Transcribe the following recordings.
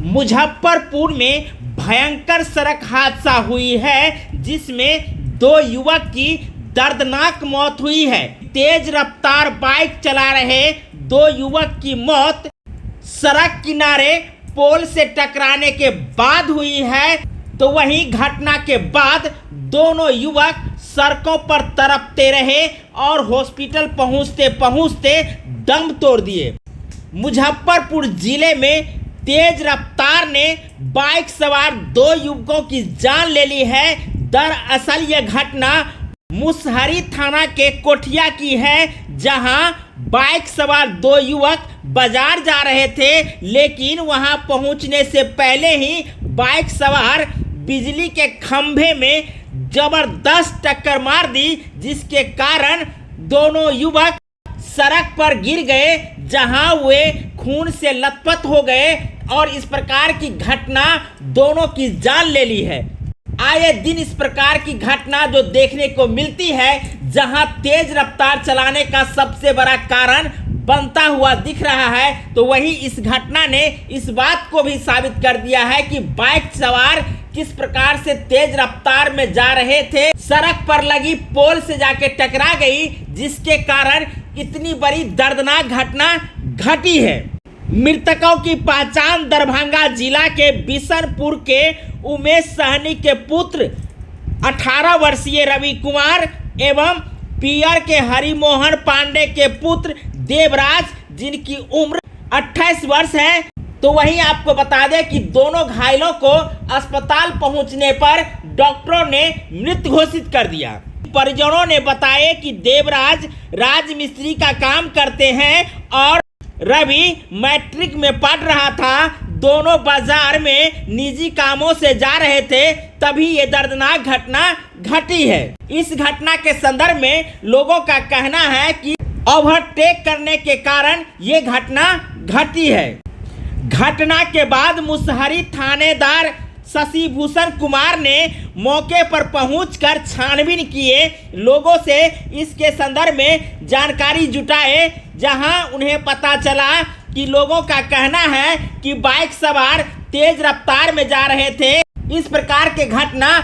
मुजफ्फरपुर में भयंकर सड़क हादसा हुई है जिसमें 2 युवक की दर्दनाक मौत हुई है। तेज रफ्तार बाइक चला रहे 2 युवक की मौत सड़क किनारे पोल से टकराने के बाद हुई है। तो वहीं घटना के बाद दोनों युवक सड़कों पर तड़पते रहे और हॉस्पिटल पहुंचते पहुंचते दम तोड़ दिए। मुजफ्फरपुर जिले में तेज रफ्तार ने बाइक सवार 2 युवकों की जान ले ली है। दरअसल यह घटना मुसहरी थाना के कोठिया की है, जहां बाइक सवार 2 युवक बाजार जा रहे थे, लेकिन वहां पहुंचने से पहले ही बाइक सवार बिजली के खंभे में जबरदस्त टक्कर मार दी, जिसके कारण दोनों युवक सड़क पर गिर गए, जहां वे खून से लथपथ हो गए और इस प्रकार की घटना दोनों की जान ले ली है। आए दिन इस प्रकार की घटना जो देखने को मिलती है, जहां तेज रफ्तार चलाने का सबसे बड़ा कारण बनता हुआ दिख रहा है, तो वही इस घटना ने इस बात को भी साबित कर दिया है कि बाइक सवार किस प्रकार से तेज रफ्तार में जा रहे थे, सड़क पर लगी पोल से जाके टकरा गई, जिसके कारण इतनी बड़ी दर्दनाक घटना घटी है। मृतकों की पहचान दरभंगा जिला के बिशनपुर के उमेश सहनी के पुत्र 18 वर्षीय रवि कुमार एवं पियर के हरिमोहन पांडे के पुत्र देवराज, जिनकी उम्र 28 वर्ष है। तो वहीं आपको बता दें कि दोनों घायलों को अस्पताल पहुंचने पर डॉक्टरों ने मृत घोषित कर दिया। परिजनों ने बताया कि देवराज राजमिस्त्री का काम करते हैं और रवि मैट्रिक में पढ़ रहा था। दोनों बाजार में निजी कामों से जा रहे थे, तभी ये दर्दनाक घटना घटी है। इस घटना के संदर्भ में लोगों का कहना है कि ओवरटेक करने के कारण ये घटना घटी है। घटना के बाद मुसहरी थानेदार शशिभूषण कुमार ने मौके पर पहुंचकर छानबीन किए, लोगों से इसके संदर्भ में जानकारी जुटाए, जहां उन्हें पता चला कि लोगों का कहना है कि बाइक सवार तेज रफ्तार में जा रहे थे। इस प्रकार के घटना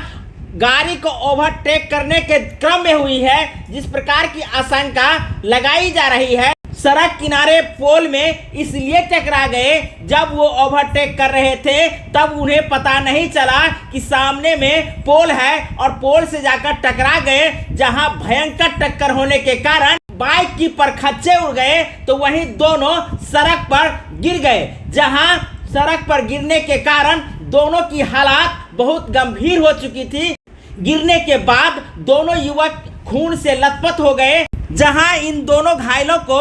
गाड़ी को ओवरटेक करने के क्रम में हुई है, जिस प्रकार की आशंका लगाई जा रही है। सड़क किनारे पोल में इसलिए टकरा गए, जब वो ओवरटेक कर रहे थे तब उन्हें पता नहीं चला कि सामने में पोल है और पोल से जाकर टकरा गए, जहां भयंकर टक्कर होने के कारण बाइक की परखच्चे उड़ गए। तो वहीं दोनों सड़क पर गिर गए, जहां सड़क पर गिरने के कारण दोनों की हालत बहुत गंभीर हो चुकी थी। गिरने के बाद दोनों युवक खून से लथपथ हो गए, जहां इन दोनों घायलों को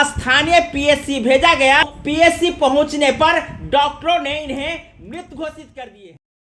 स्थानीय पीएचसी भेजा गया। पीएचसी पहुंचने पर डॉक्टरों ने इन्हें मृत घोषित कर दिए।